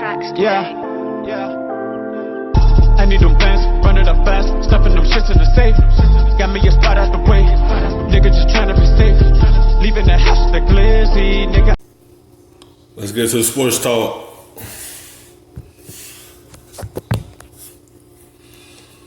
tracks today. Yeah. I need them bands, run it up fast, stuffing them shits in the safe. Got me a spot out the way, nigga just trying to be safe. Leaving the house with the glizzy, nigga. Let's get to the sports talk.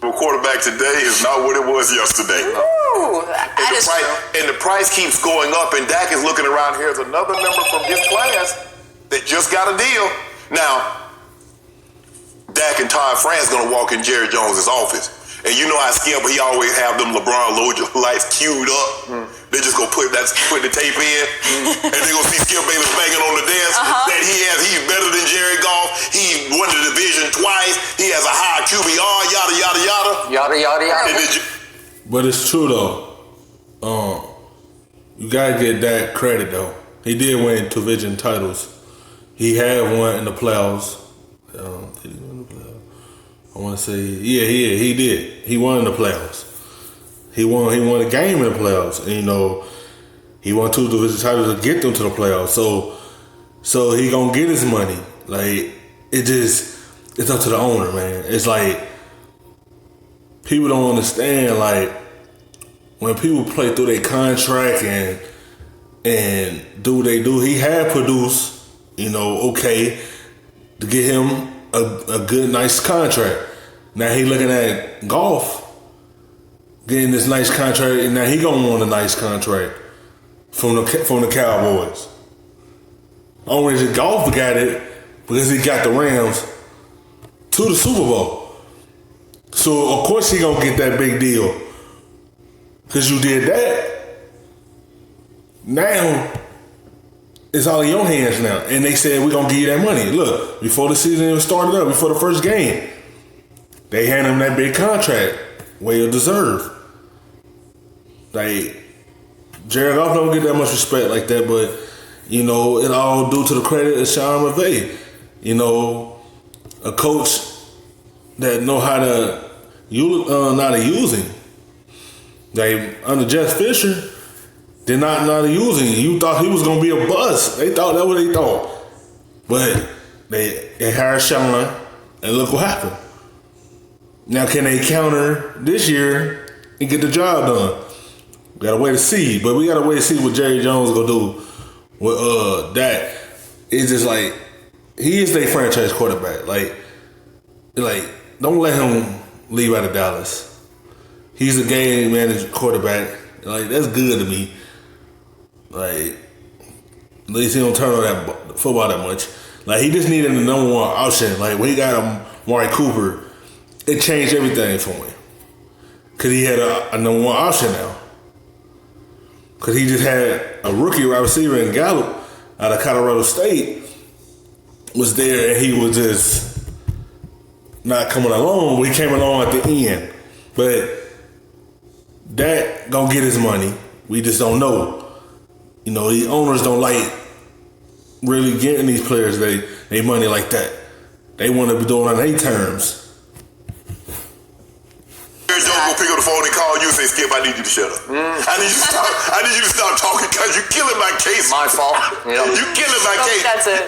Quarterback today is not what it was yesterday. Ooh, And the price keeps going up, and Dak is looking around here as another member from his class that just got a deal. Now, Dak and Todd France going to walk in Jerry Jones' office. And you know how Skip, he always have them LeBron lights queued up. They just go put the tape in, and they gonna see Skip Bayless banging on the desk that he's better than Jerry Goff. He won the division twice. He has a high QBR. Yada yada yada. Yada yada yada. But it's true though. You gotta get that credit though. He did win 2 division titles. He had one in the playoffs. Did he win the playoffs? I want to say, he did. He won in the playoffs. He won a game in the playoffs. And, you know, he won 2 division titles to get them to the playoffs. So he gonna get his money. Like, it's up to the owner, man. It's like, people don't understand, like, when people play through their contract and do what they do, he had produced, you know, okay, to get him a good, nice contract. Now he looking at Goff getting this nice contract, and now he gonna want a nice contract from the Cowboys. Only reason Goff got it because he got the Rams to the Super Bowl. So of course he gonna get that big deal because you did that. Now it's all in your hands now. And they said, we're going to give you that money. Look, before the season even started up, before the first game, they hand him that big contract. Well deserved. Like, Jared Goff don't get that much respect like that, but, you know, it all due to the credit of Sean McVay. You know, a coach that know how to use him. Like, under Jeff Fisher, they're not using him. You thought he was going to be a bust. They thought that's what they thought. But they hired Sean, and look what happened. Now, can they counter this year and get the job done? We got to wait to see. But we got to wait to see what Jerry Jones going to do with Dak. It's just like, he is their franchise quarterback. Like, don't let him leave out of Dallas. He's a game manager quarterback. Like, that's good to me. Like, at least he don't turn on that football that much. Like, he just needed the number one option. Like, when he got Amari Cooper, it changed everything for him. Because he had a number one option now. Because he just had a rookie wide receiver in Gallup out of Colorado State was there, and he was just not coming along. Well, he came along at the end. But that gonna get his money. We just don't know. You know, the owners don't like really getting these players they money like that. They want to be doing it on their terms. Jerry Jones will pick up the phone and call you and say, Skip, I need you to shut up. I need you to stop talking because you're killing my case. My fault. You're killing my case. That's it.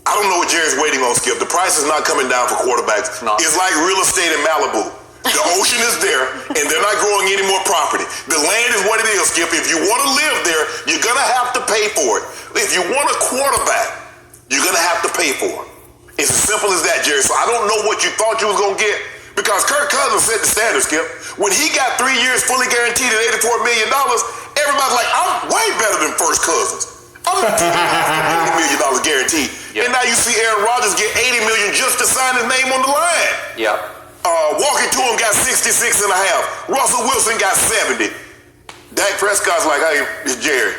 I don't know what Jerry's waiting on, Skip. The price is not coming down for quarterbacks. It's like real estate in Malibu. The ocean is there, and they're not growing any more property. The land is what it is, Skip. If you want to live there, you're going to have to pay for it. If you want a quarterback, you're going to have to pay for it. It's as simple as that, Jerry. So I don't know what you thought you was going to get, because Kirk Cousins set the standard, Skip. When he got 3 years fully guaranteed at $84 million, everybody's like, I'm way better than First Cousins. I'm $80 million guaranteed. Yep. And now you see Aaron Rodgers get $80 million just to sign his name on the line. Yep. Walking to him got 66 and a half. Russell Wilson got 70. Dak Prescott's like, hey, it's Jerry.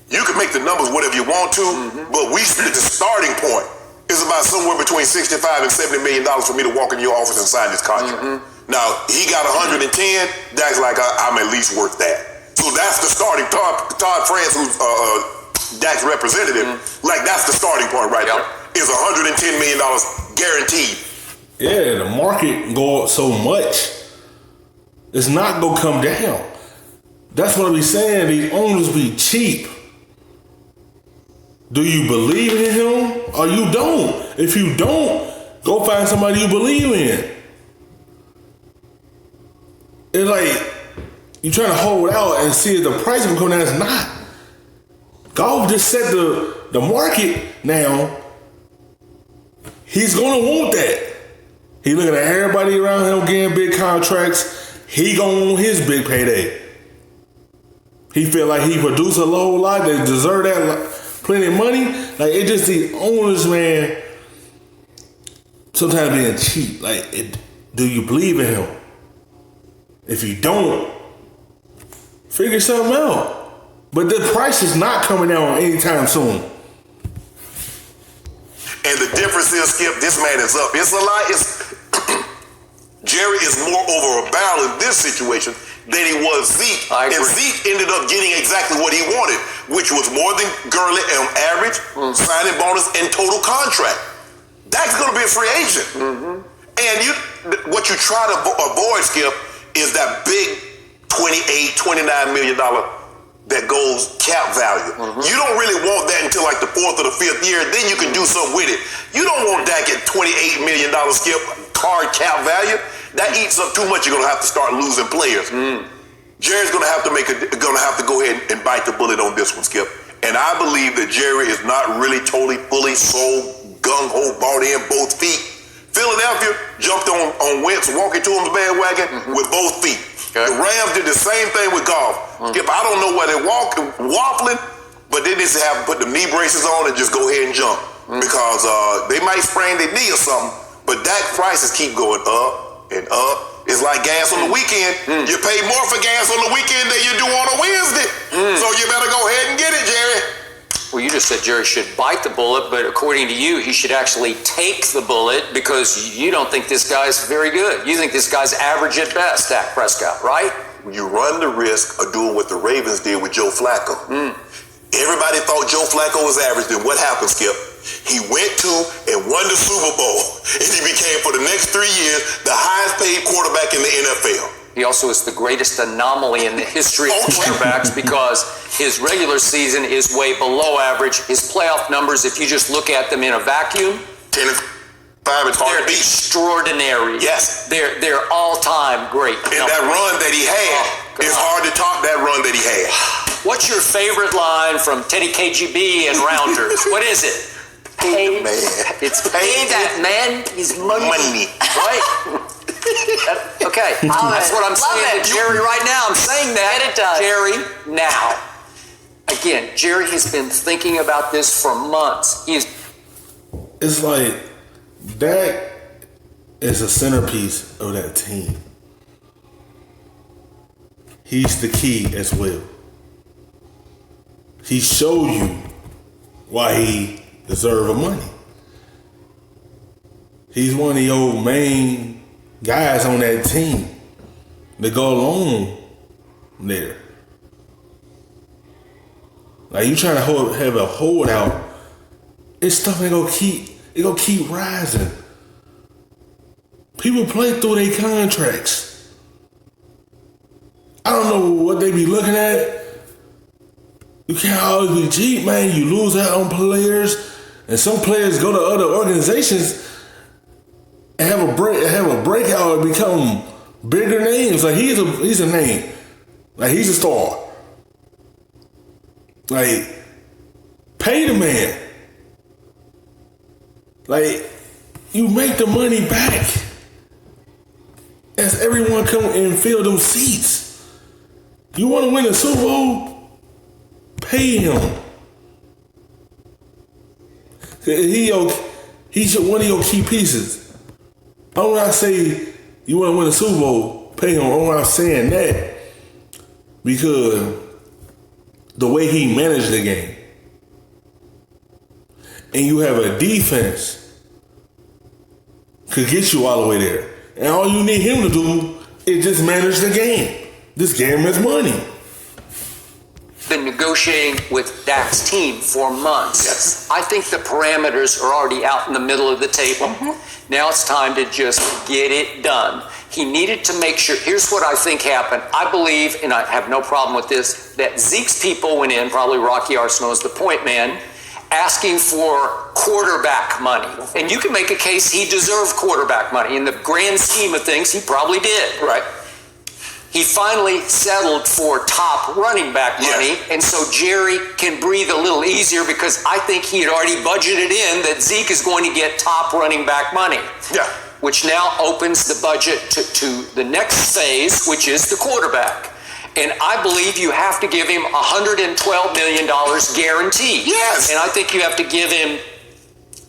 You can make the numbers whatever you want to, but the starting point is about somewhere between $65 and $70 million for me to walk in your office and sign this contract. Now, he got 110. Dak's like, I'm at least worth that. So that's the starting. Todd France, who's Dak's representative, like that's the starting point right there. Is $110 million guaranteed. Yeah, the market go up so much, it's not gonna come down. That's what I be saying. These owners be cheap. Do you believe in him or you don't? If you don't, go find somebody you believe in. It's like you trying to hold out and see if the price will come down. It's not. Goff just set the market now. He's gonna want that. He looking at everybody around him getting big contracts. He gonna want his big payday. He feel like he produced a whole lot. They deserve that plenty of money. Like it just the owners, man. Sometimes being cheap. Like, do you believe in him? If you don't, figure something out. But the price is not coming down anytime soon. And the difference is, Skip, this man is up. It's a lot. Jerry is more over a barrel in this situation than he was Zeke. And Zeke ended up getting exactly what he wanted, which was more than Gurley on average, signing bonus, and total contract. That's going to be a free agent. And what you try to avoid, Skip, is that big $28, $29 million that goes cap value. You don't really want that until like the 4th or the 5th year. Then you can do something with it. You don't want Dak at $28 million, Skip, hard cap value. That eats up too much. You're gonna have to start losing players. Jerry's gonna have to go ahead and bite the bullet on this one, Skip. And I believe that Jerry is not really totally, fully sold, gung-ho, bought in, both feet. Philadelphia jumped on Wentz, walking to him's bandwagon with both feet. Okay. The Rams did the same thing with Goff. Skip, I don't know where they're waffling, but they just have to put the knee braces on and just go ahead and jump. Because they might sprain their knee or something, but Dak prices keep going up and up. It's like gas on the weekend. You pay more for gas on the weekend than you do on a Wednesday. So you better go ahead and get it, Jerry. Well, you just said Jerry should bite the bullet, but according to you, he should actually take the bullet because you don't think this guy's very good. You think this guy's average at best, Dak Prescott, right? You run the risk of doing what the Ravens did with Joe Flacco. Everybody thought Joe Flacco was average. Then what happened, Skip? He went to and won the Super Bowl, and he became, for the next 3 years, the highest paid quarterback in the NFL. He also is the greatest anomaly in the history of quarterbacks because his regular season is way below average. His playoff numbers, if you just look at them in a vacuum, 10 and 5, it's hard to beat. Extraordinary. Yes. They're all-time great. And that run that he had, it's hard to top that run that he had. What's your favorite line from Teddy KGB and Rounders? What is it? Pay the man. It's pay that man his money. Right? Okay, that's what I'm saying to Jerry right now. I'm saying that. It does. Jerry, now. Again, Jerry has been thinking about this for months. It's like Dak is a centerpiece of that team. He's the key as well. He showed you why he deserves money. He's one of your main guys on that team that go along there. Like you trying to have a holdout, it's stuff ain't gonna keep rising. People play through their contracts. I don't know what they be looking at. You can't always be cheap, man. You lose out on players, and some players go to other organizations and have a breakout and become bigger names. Like he's a name. Like he's a star. Like pay the man. Like you make the money back as everyone come and fill them seats. You want to win a Super Bowl? Pay him. He's one of your key pieces. When I say you want to win a Super Bowl, pay him. I'm saying that because the way he managed the game, and you have a defense could get you all the way there, and all you need him to do is just manage the game. This game is money. Been negotiating with Dak's team for months. Yes. I think the parameters are already out in the middle of the table. Now it's time to just get it done. He needed to make sure, here's what I think happened. I believe, and I have no problem with this, that Zeke's people went in, probably Rocky Arsenault is the point man, asking for quarterback money. And you can make a case he deserved quarterback money. In the grand scheme of things, he probably did. Right. He finally settled for top running back money, and so Jerry can breathe a little easier because I think he had already budgeted in that Zeke is going to get top running back money. Yeah. Which now opens the budget to the next phase, which is the quarterback. And I believe you have to give him $112 million guaranteed. Yes. And I think you have to give him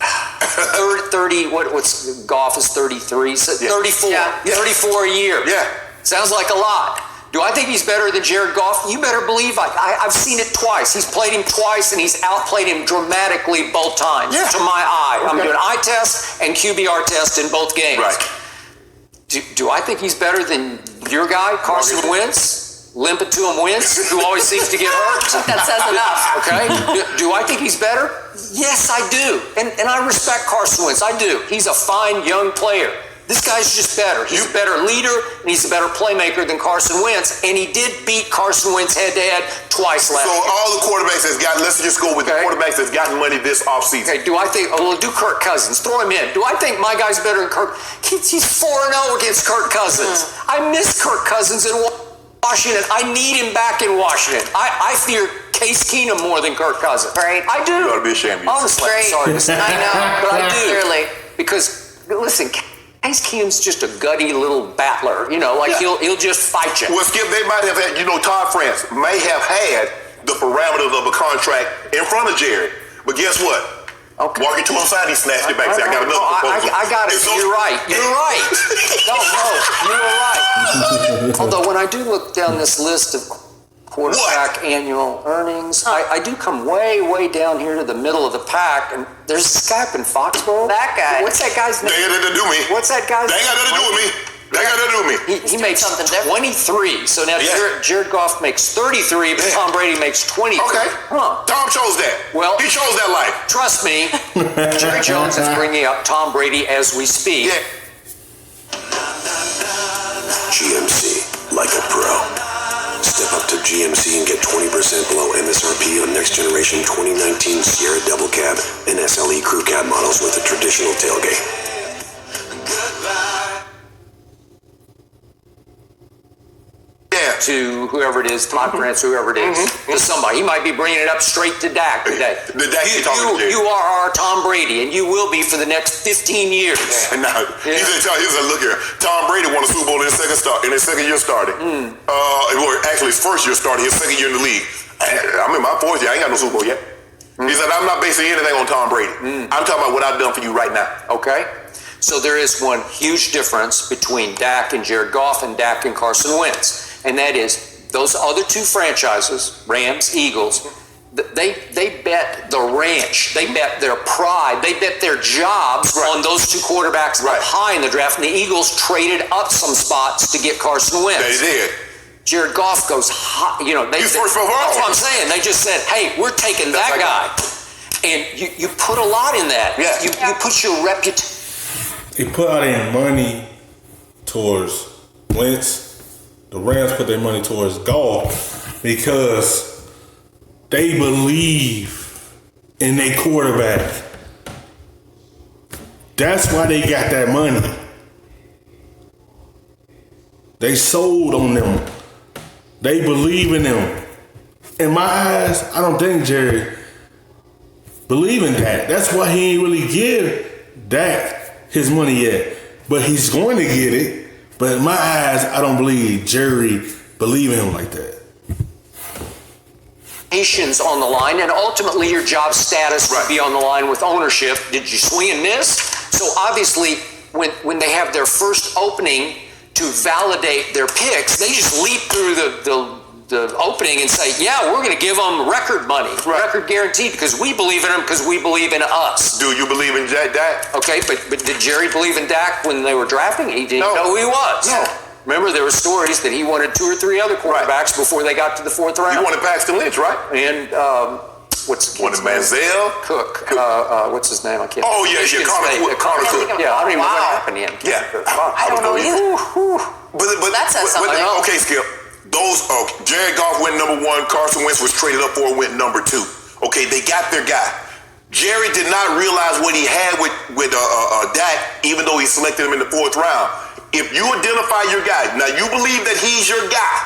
30, what's Goff is 33, so 34, Yeah. 34 a year. Yeah. Sounds like a lot. Do I think he's better than Jared Goff? You better believe I've seen it twice. He's played him twice, and he's outplayed him dramatically both times, to my eye. I'm doing eye test and QBR test in both games. Right. Do I think he's better than your guy, Carson Wentz? Limping to him Wentz, who always seems to get hurt? That says enough. Okay. Do I think he's better? Yes, I do. And I respect Carson Wentz. I do. He's a fine young player. This guy's just better. He's a better leader, and he's a better playmaker than Carson Wentz. And he did beat Carson Wentz head-to-head twice last So year. all the quarterbacks that's got, let's just go with the quarterbacks that's gotten money this offseason. Okay, do I think, we'll do Kirk Cousins. Throw him in. Do I think my guy's better than Kirk? He's 4-0 against Kirk Cousins. I miss Kirk Cousins in Washington. I need him back in Washington. I fear Case Keenum more than Kirk Cousins. Right. I do. You ought to be ashamed of yourself. Honestly, Right. sorry to say. I know. But I do. Clearly. Because, listen, Case Keenum's just a gutty little battler. You know, like he'll just fight you. Well, Skip, they might have had, Todd France may have had the parameters of a contract in front of Jared. But guess what? Okay. Walking to him side, he snatched it back. I got another proposal. I got it. You're right. You're right. No, you were right. Although when I do look down this list of quarterback annual earnings, I do come way, way down here to the middle of the pack, and there's this guy up in Foxborough. That guy. What's that guy's name? They ain't got nothing to do with me. What's that guy's They ain't got nothing to do with me. They ain't got nothing to do with me. He makes something different. 23. So now Jared Goff makes 33, but Tom Brady makes 23. Okay. Huh. Tom chose that. Well, he chose that life. Trust me, Jerry Jones is bringing up Tom Brady as we speak. Yeah. GMC, like a pro. Step up to GMC and get 20% below MSRP on next generation 2019 Sierra Double Cab and SLE Crew Cab models with a traditional tailgate. To whoever it is, Todd France, whoever it is, to somebody. He might be bringing it up straight to Dak today. You are our Tom Brady, and you will be for the next 15 years. And now he said, look here, Tom Brady won a Super Bowl in his second year starting. Or actually his first year starting, his second year in the league. I'm in my fourth year. I ain't got no Super Bowl yet. He said, I'm not basing anything on Tom Brady. I'm talking about what I've done for you right now. Okay. So there is one huge difference between Dak and Jared Goff and Dak and Carson Wentz. And that is those other two franchises, Rams, Eagles, they bet the ranch. They bet their pride. They bet their jobs on those two quarterbacks up high in the draft. And the Eagles traded up some spots to get Carson Wentz. They did. Jared Goff goes high. He's first overall. That's what I'm saying. They just said, hey, we're taking that guy. And you put a lot in that. Yeah. You put your reputation. They put out their money towards Wentz. The Rams put their money towards Goff because they believe in their quarterback. That's why they got that money. They sold on them. They believe in them. In my eyes, I don't think Jerry believe in Dak. That's why he ain't really give Dak his money yet. But he's going to get it. But in my eyes, I don't believe Jerry believe in him like that. On the line, and ultimately your job status would be on the line with ownership. Did you swing and miss? So obviously, when they have their first opening to validate their picks, they just leap through the opening and say, yeah, we're going to give them record money, record guaranteed, because we believe in them, because we believe in us. Do you believe in Dak? Okay, but did Jerry believe in Dak when they were drafting? He didn't know who he was. No. Remember, there were stories that he wanted 2 or 3 other quarterbacks before they got to the 4th round. You wanted Paxton Lynch, right? And what's wanted Manziel? Cook. What's his name? I can't. Oh yeah, Connor Cook. Yeah, I don't even know what happened to him. Yeah, I don't know either. But that says something. Okay, Skip. Jared Goff went number 1. Carson Wentz was traded up for, went number 2. Okay, they got their guy. Jerry did not realize what he had with Dak, even though he selected him in the 4th round. If you identify your guy, now you believe that he's your guy,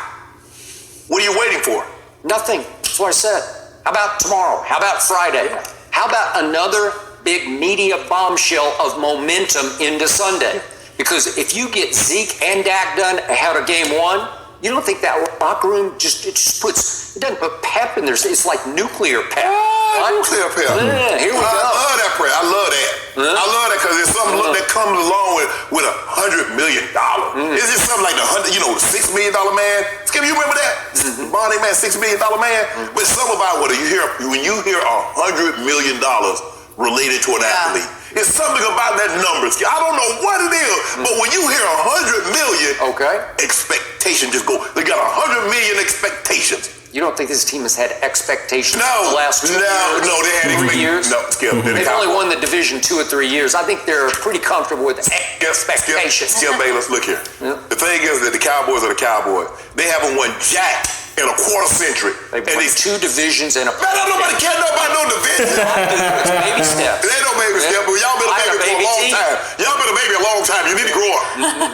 what are you waiting for? Nothing. That's what I said. How about tomorrow? How about Friday? How about another big media bombshell of momentum into Sunday? Because if you get Zeke and Dak done ahead of game 1, you don't think that locker room it doesn't put pep in there. It's like nuclear pep. Nuclear pep. Yeah, here we go. I love that prayer. I love that. I love that because it's something that comes along with $100 million. It's just something like the $6 million man. Skip, you remember that? Bonnie man, $6 million man. But something about when you hear $100 million related to an athlete. It's something about that number. I don't know what it is, but when you hear $100 million, expectation just go. They got $100 million expectations. You don't think this team has had expectations No, for the last 2 years? No, they had 3 years? No, Skip. They've only won the division 2 or 3 years. I think they're pretty comfortable with expectations. Skip Bayless, look here. The thing is that the Cowboys are the Cowboys. They haven't won jack in a quarter century. They've won 2 divisions and a... Man, nobody care about no division. It's baby steps. It ain't no baby step, but y'all been a baby for a long time. Y'all been a baby a long time. You need to grow up.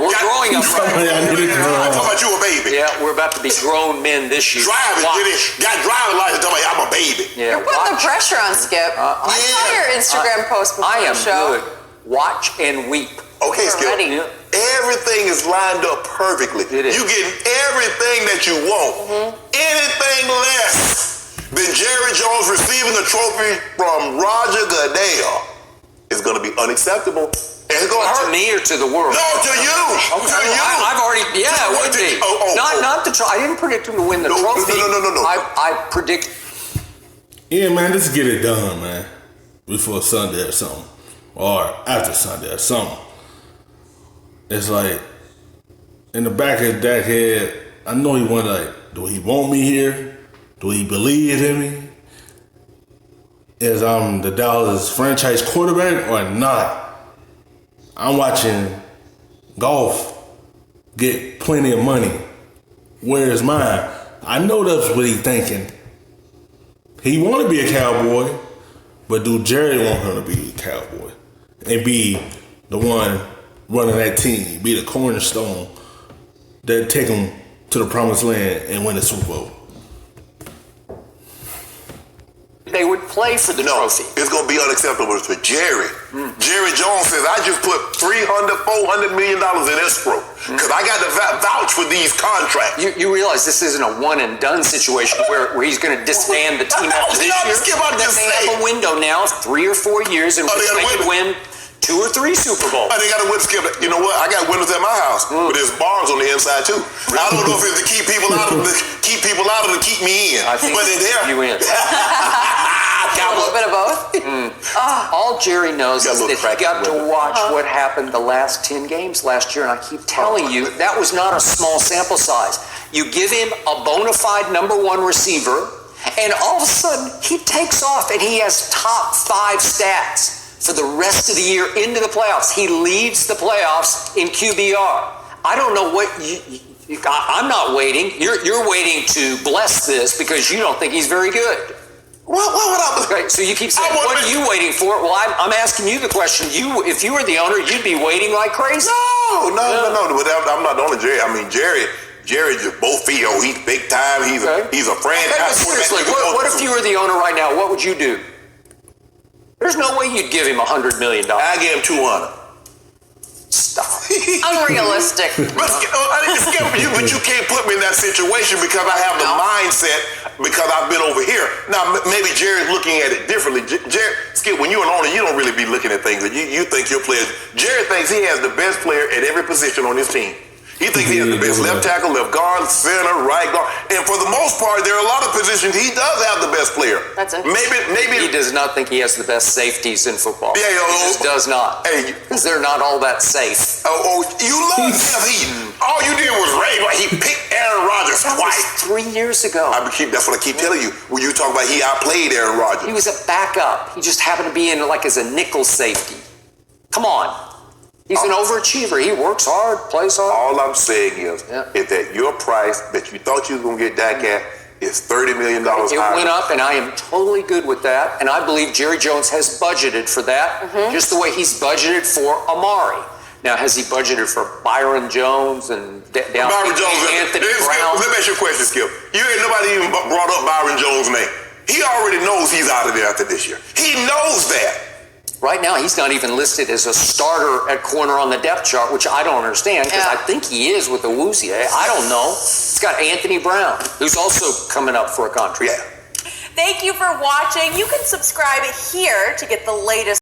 We're growing up. I'm talking about you a baby. Yeah, we're about to be grown men this year. Driving, got driving license, talking about I'm a baby. Yeah, You're putting the pressure on Skip. I saw your Instagram post before I am the show. good. Watch and weep. Okay, We're Skip. ready. Everything is lined up perfectly. It is. You getting everything that you want. Anything less than Jerry Jones receiving a trophy from Roger Goodell is going to be unacceptable. And it's going to hurt. To me or to the world? No, to you. To you. I've already, it would be. Not the trophy. I didn't predict him to win the trophy. No. I predict. Yeah, man, let's get it done, man. Before Sunday or something. Or after Sunday or something. It's like, in the back of Dak's head, I know he wonder, like, do he want me here? Do he believe in me? Is I'm the Dallas franchise quarterback or not? I'm watching Goff get plenty of money. Where's mine? I know that's what he's thinking. He want to be a Cowboy, but do Jerry want him to be a Cowboy? And be the one running that team, be the cornerstone that take him to the promised land and win the Super Bowl? They would play for the trophy. It's going to be unacceptable for Jerry. Jerry Jones says, I just put $400 million in escrow because I got to vouch for these contracts. You realize this isn't a one and done situation where he's going to disband the team after this year. They have a window now of 3 or 4 years in which they could win 2 or 3 Super Bowls. They got to win, Skip. You know what? I got windows at my house, but there's bars on the inside too. I don't know if it's to keep people out of to keep me in. I think but they're there. You in. A little bit of both. All Jerry knows is that he got to watch what happened the last 10 games last year, and I keep telling you, that was not a small sample size. You give him a bona fide number 1 receiver, and all of a sudden, he takes off, and he has top 5 stats for the rest of the year into the playoffs. He leads the playoffs in QBR. I don't know what I'm not waiting. You're waiting to bless this because you don't think he's very good. Okay, so you keep saying, what are you waiting for? Well, I'm asking you the question. If you were the owner, you'd be waiting like crazy. No. But I'm not the only Jerry. I mean, Jerry just both feet. He's big time. He's a franchise. Seriously, what if you were the owner right now? What would you do? There's no way you'd give him $100 million. I give him 200. Stop. Unrealistic. But you can't put me in that situation because I have the mindset because I've been over here. Now, maybe Jerry's looking at it differently. Skip, when you're an owner, you don't really be looking at things. You think your players. Jerry thinks he has the best player at every position on his team. He thinks he has the best left tackle, left guard, center, right guard. And for the most part, there are a lot of positions he does have the best player. That's it. Maybe He does not think he has the best safeties in football. Yeah, he just does not. Because they're not all that safe. You love him. All you did was rave. He picked Aaron Rodgers twice. 3 years ago. That's what I keep telling you. When you talk about he outplayed Aaron Rodgers. He was a backup. He just happened to be in as a nickel safety. Come on. He's an overachiever. He works hard, plays hard. All I'm saying is that your price that you thought you was going to get Dak at is $30 million It higher. went up, and I am totally good with that. And I believe Jerry Jones has budgeted for that, just the way he's budgeted for Amari. Now, has he budgeted for Byron Jones and down Byron Jones. Anthony Skip, Brown? let me ask you a question, Skip. You ain't nobody even brought up Byron Jones' name. He already knows he's out of there after this year. He knows that. Right now, he's not even listed as a starter at corner on the depth chart, which I don't understand, because I think he is with the Woozy. I don't know. It's got Anthony Brown, who's also coming up for a contract. Yeah. Thank you for watching. You can subscribe here to get the latest